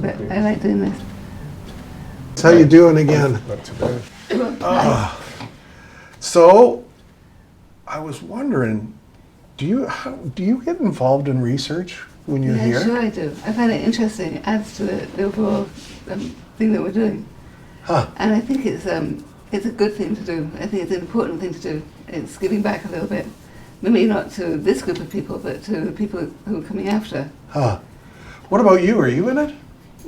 but I like doing this. How you doing again? Not too bad. So, I was wondering, do you get involved in research when you're Yeah, here? sure I do. I find it interesting. It adds to the overall thing that we're doing. Huh. And I think it's a good thing to do. I think it's an important thing to do. It's giving back a little bit. Maybe not to this group of people, but to the people who are coming after. Huh. What about you? Are you in it?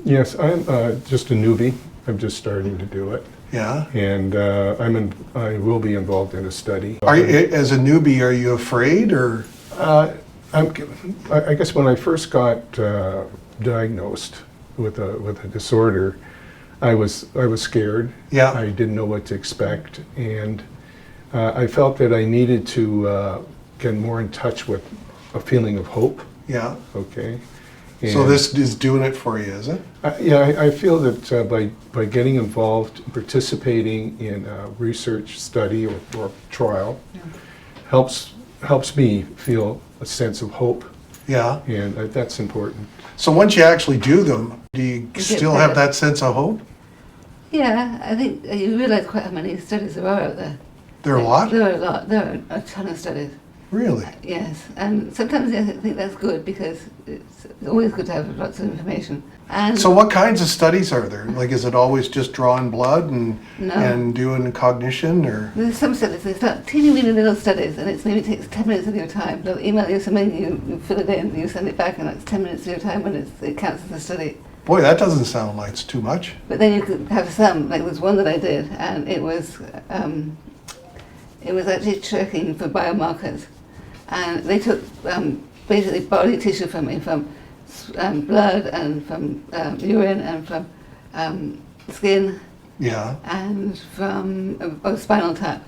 Yes, I'm just a newbie. I'm just starting to do it, Yeah. and I will be involved in a study. Are you, as a newbie, are you afraid or? I guess when I first got diagnosed with a disorder, I was scared. Yeah. I didn't know what to expect, and I felt that I needed to get more in touch with a feeling of hope. Yeah. Okay. So And, this is doing it for you, is it? I feel that by getting involved, participating in a research study or trial, helps me feel a sense of hope, Yeah. and that's important. So once you actually do them, do you get still have better. that sense of hope? Yeah, I think you realise quite how many studies there are out there. There are a lot? There are a lot. There are a ton of studies. Really? Yes, and sometimes I think that's good because it's always good to have lots of information. And So what kinds of studies are there? Like, is it always just drawing blood and No. and doing cognition, or? there's some studies, they start teeny weeny little studies, and it maybe takes 10 minutes of your time. They'll email you something, you fill it in, you send it back, and it's 10 minutes of your time when it counts as a study. Boy, that doesn't sound like it's too much. But then you could have some, like there's one that I did, and it was actually checking for biomarkers. And they took basically body tissue from me, from blood and from urine and from skin Yeah. and from spinal tap.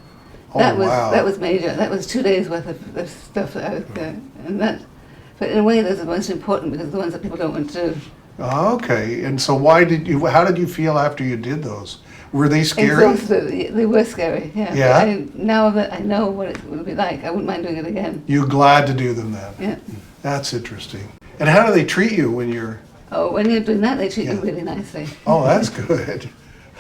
Oh, That was wow. that was major. That was 2 days worth of stuff that I was and that. But in a way, those are the most important because they're the ones that people don't want to do. Okay. And so how did you feel after you did those? Were they scary? Exhausted. They were scary. Yeah. Yeah? But now that I know what it would be like, I wouldn't mind doing it again. You're glad to do them then? Yeah. That's interesting. And how do they treat you when you're? Oh, when you're doing that, they treat you Yeah. really nicely. Oh, that's good.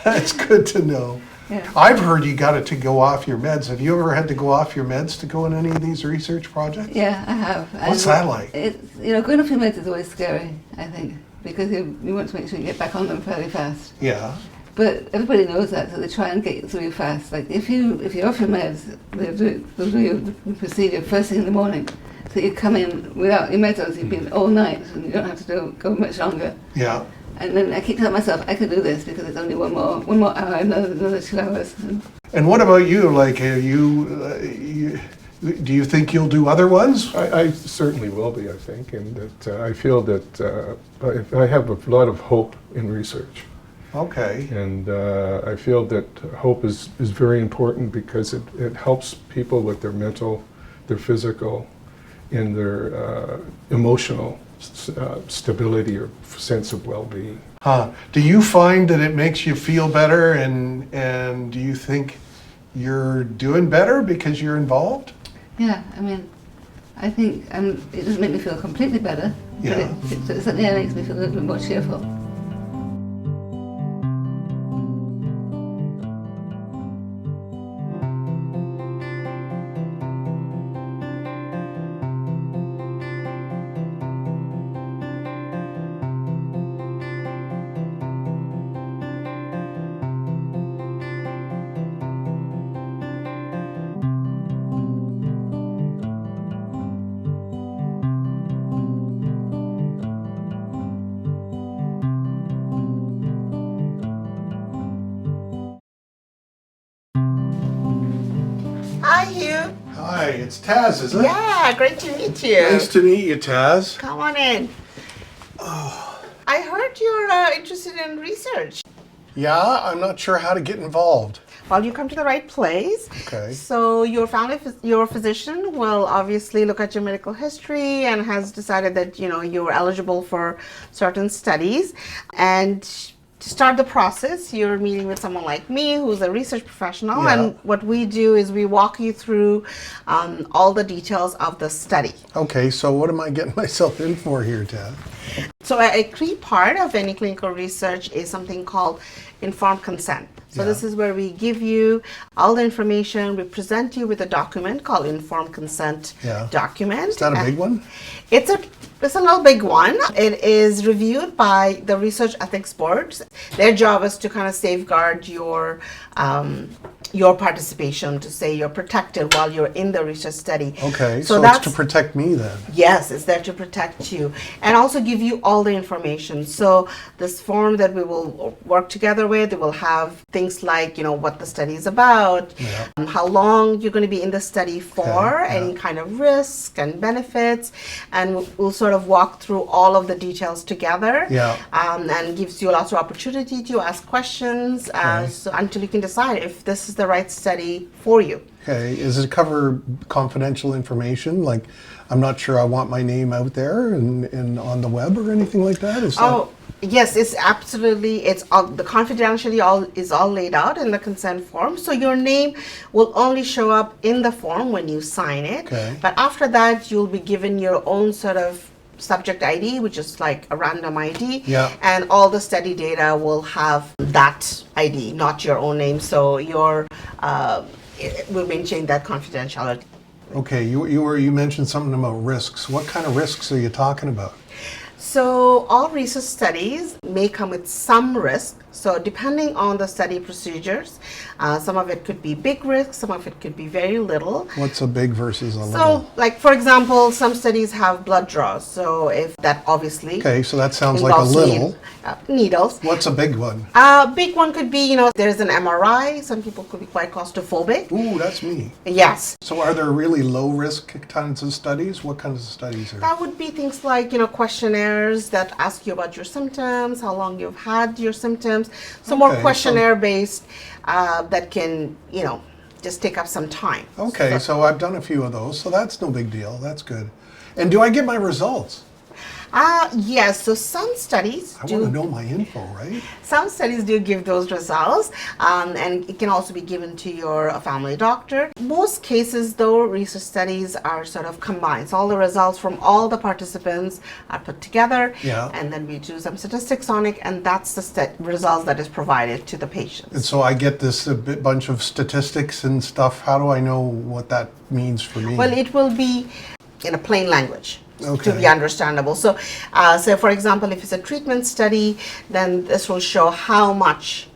That's good to know. Yeah. I've heard you got to go off your meds. Have you ever had to go off your meds to go in any of these research projects? Yeah, I have. What's that like? It's, going off your meds is always scary, I think, because you want to make sure you get back on them fairly fast. Yeah. But everybody knows that, so they try and get you through fast. Like if you're off your meds, they'll do your procedure first thing in the morning. So you come in without your meds on, so you've been all night, and you don't have to go much longer. Yeah. And then I keep telling myself I can do this because it's only one more hour, another 2 hours. And what about you? Like, do you think you'll do other ones? I certainly will be, I think, and that I feel that I have a lot of hope in research. Okay. And I feel that hope is very important because it helps people with their mental, their physical, and their emotional stability or sense of well-being. Huh. Do you find that it makes you feel better, and do you think you're doing better because you're involved? Yeah, I mean, I think it doesn't make me feel completely better, Yeah. but it certainly makes me feel a little bit more cheerful. Hi, Hugh. Hi, it's Taz, is it? Yeah, great to meet you. Nice to meet you, Taz. Come on in. I heard you're interested in research. Yeah, I'm not sure how to get involved. Well, you come to the right place. Okay. So your physician will obviously look at your medical history and has decided that you're eligible for certain studies. And to start the process, you're meeting with someone like me who's a research professional, Yeah. and what we do is we walk you through all the details of the study. Okay, so what am I getting myself in for here, Taz? So a key part of any clinical research is something called informed consent. So Yeah. this is where we give you all the information, we present you with a document called informed consent Yeah. document. Is that a big one? It's a little big one. It is reviewed by the research ethics boards. Their job is to kind of safeguard your participation, to say you're protected while you're in the research study. Okay, So so it's that's to protect me then. Yes, it's there to protect you and also give you all the information. So this form that we will work together with, it will have things like, what the study is about, Yeah. how long you're going to be in the study for, Okay, yeah. any kind of risk and benefits, and we'll sort of walk through all of the details together. Yeah. And gives you lots of opportunity to ask questions so until you can decide if this is the right study for you. Okay, does it cover confidential information? Like, I'm not sure I want my name out there and on the web or anything like that? Is that? Oh, yes, it's absolutely, it's all, the confidentiality is all laid out in the consent form. So your name will only show up in the form when you sign it. Okay. But after that, you'll be given your own sort of subject ID, which is like a random ID. Yeah. And all the study data will have that ID, not your own name. So we'll maintain that confidentiality. Okay, you mentioned something about risks. What kind of risks are you talking about? So all research studies may come with some risk. So depending on the study procedures, some of it could be big risk, some of it could be very little. What's a big versus a little? So, like for example, some studies have blood draws. So if that obviously Okay, so that sounds like a involves little. needles. What's a big one? A big one could be, there's an MRI. Some people could be quite claustrophobic. Ooh, that's me. Yes. So are there really low risk kinds of studies? What kinds of studies are there? That would be things like, questionnaires that ask you about your symptoms, how long you've had your symptoms. So more Okay, so- questionnaire based that can, just take up some time. Okay, so I've done a few of those, so that's no big deal. That's good. And do I get my results? Yes, so some studies I want to know my info, right? Some studies do give those results, and it can also be given to your family doctor. Most cases, though, research studies are sort of combined. So all the results from all the participants are put together, Yeah. and then we do some statistics on it, and that's the results that is provided to the patients. And so I get this bunch of statistics and stuff. How do I know what that means for me? Well, it will be in a plain language. To Okay. be understandable. So, for example, if it's a treatment study, then this will show how much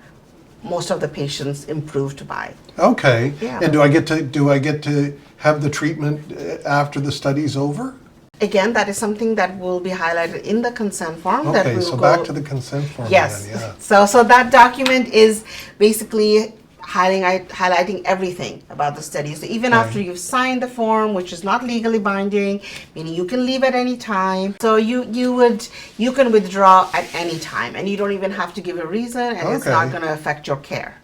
most of the patients improved by. Okay. Yeah. And do I get to have the treatment after the study's over? Again, that is something that will be highlighted in the consent form. That we Okay, will so go, back to the consent form yes. then, yeah. So that document is basically highlighting everything about the study. So even Okay. after you've signed the form, which is not legally binding, meaning you can leave at any time. So you can withdraw at any time, and you don't even have to give a reason, and it's not Okay. going to affect your care.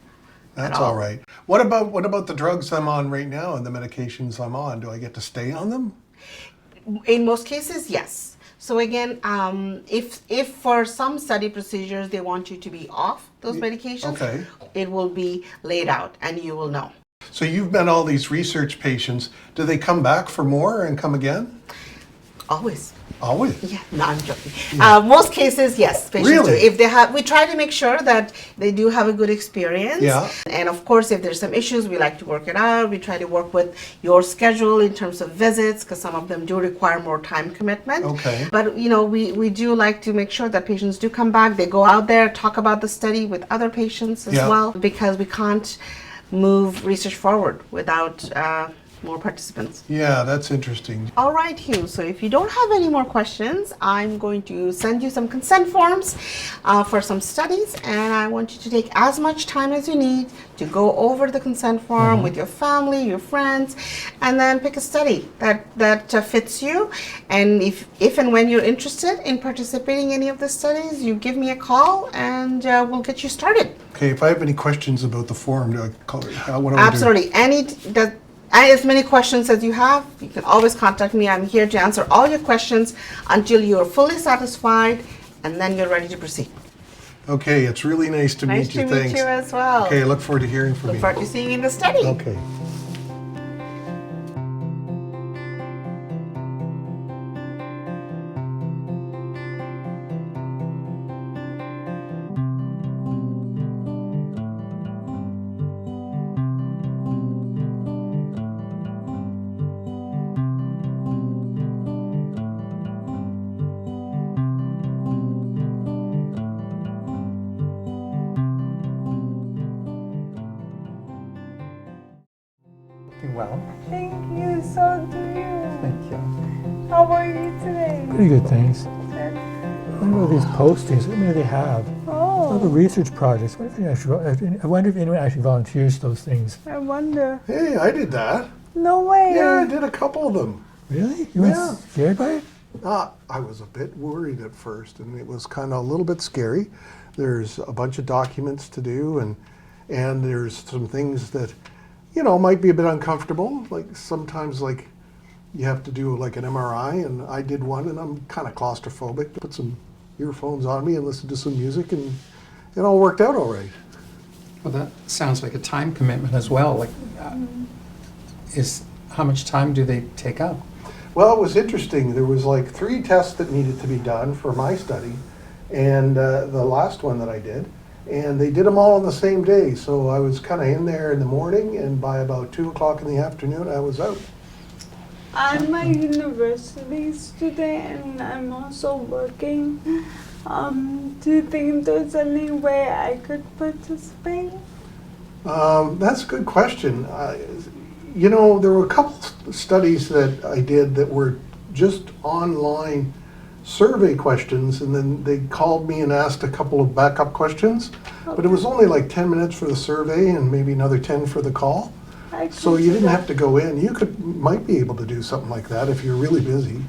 That's all. all right. What about the drugs I'm on right now and the medications I'm on? Do I get to stay on them? In most cases, yes. So again, if for some study procedures they want you to be off those medications, okay. it will be laid out and you will know. So you've met all these research patients. Do they come back for more and come again? Always. Always. Yeah, no, I'm joking. Most cases, yes, patients Really? do. If they have, we try to make sure that they do have a good experience. Yeah. And of course, if there's some issues, we like to work it out. We try to work with your schedule in terms of visits, because some of them do require more time commitment. Okay. But we do like to make sure that patients do come back. They go out there, talk about the study with other patients as Yeah. well, because we can't move research forward without more participants. Yeah, that's interesting. All right, Hugh. So if you don't have any more questions, I'm going to send you some consent forms for some studies, and I want you to take as much time as you need to go over the consent form with your family, your friends, and then pick a study that fits you. And if and when you're interested in participating in any of the studies, you give me a call, and we'll get you started. Okay, if I have any questions about the form, do I call it? What do I do? Absolutely. As many questions as you have, you can always contact me. I'm here to answer all your questions until you're fully satisfied, and then you're ready to proceed. Okay, it's really nice to Nice meet you. to meet Thanks. you as well. Okay, I look forward to hearing from Look you. forward to seeing you in the study. Okay. many good things. I wonder about these postings, what many they have. What about research projects? I wonder if anyone actually volunteers for those things. I wonder. Hey, I did that. No way. Yeah, I did a couple of them. Really? You weren't scared by it? I was a bit worried at first, and it was kind of a little bit scary. There's a bunch of documents to do, and there's some things that, you know, might be a bit uncomfortable. Like sometimes, like you have to do like an MRI, and I did one, and I'm kind of claustrophobic. Put some earphones on me and listen to some music, and it all worked out all right. Well, that sounds like a time commitment as well. Like, how much time do they take up? Well, it was interesting. There was like 3 tests that needed to be done for my study, and the last one that I did, and they did them all on the same day. So I was kind of in there in the morning, and by about 2 o'clock in the afternoon, I was out. I'm a university student and I'm also working. Do you think there's any way I could participate? That's a good question. You know, there were a couple studies that I did that were just online survey questions, and then they called me and asked a couple of backup questions. But it was only like 10 minutes for the survey and maybe another 10 for the call. So you didn't have to go in. You might be able to do something like that if you're really busy.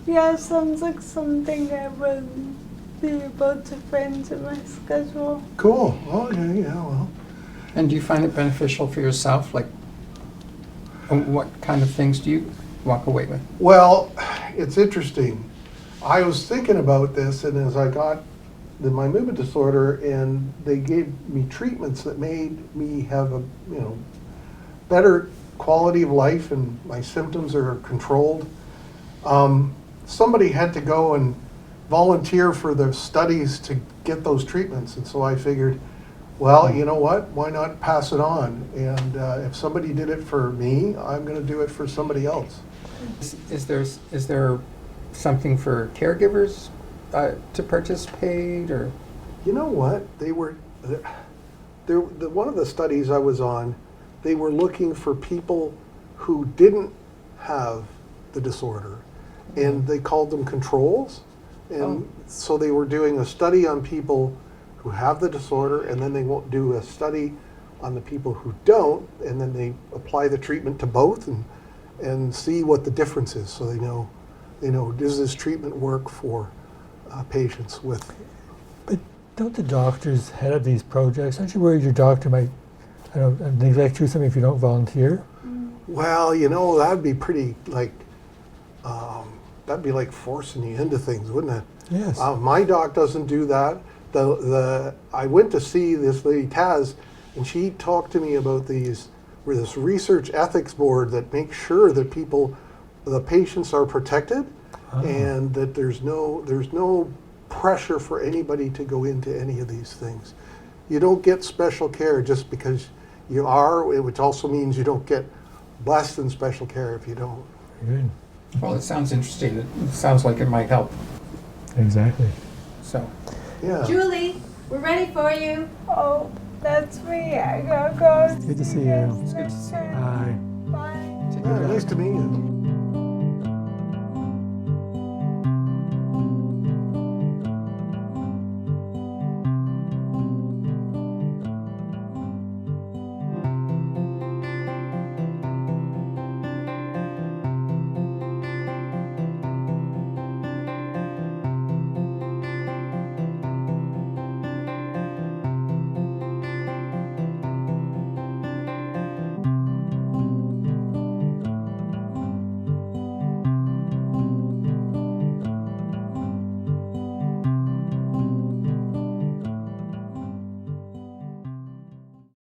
Yeah, sounds like something I would be able to fit into my schedule. Cool. Okay, yeah, well. And do you find it beneficial for yourself? Like, what kind of things do you walk away with? Well, it's interesting. I was thinking about this, and as I got my movement disorder, and they gave me treatments that made me have a, you know, better quality of life, and my symptoms are controlled. Somebody had to go and volunteer for the studies to get those treatments, and so I figured, well, you know what, why not pass it on? And if somebody did it for me, I'm going to do it for somebody else. Is there something for caregivers to participate, or? You know what, one of the studies I was on, they were looking for people who didn't have the disorder, and they called them controls. And so they were doing a study on people who have the disorder, and then they won't do a study on the people who don't, and then they apply the treatment to both and see what the difference is, so they know, does this treatment work for patients with. But don't the doctors head up these projects? Aren't you worried your doctor might, I don't know, neglect you or something if you don't volunteer? Well, you know, that'd be pretty like, that'd be like forcing you into things, wouldn't it? Yes. My doc doesn't do that. I went to see this lady Taz, and she talked to me about this research ethics board that makes sure that the patients are protected, and that there's no pressure for anybody to go into any of these things. You don't get special care just because you are, which also means you don't get less than special care if you don't. Good. Well, it sounds interesting. It sounds like it might help. Exactly. So. Yeah. Julie, we're ready for you. Oh, that's me. I gotta go. Good to see you. It's good to see you. Bye. Bye. Take Yeah, care. nice to meet you.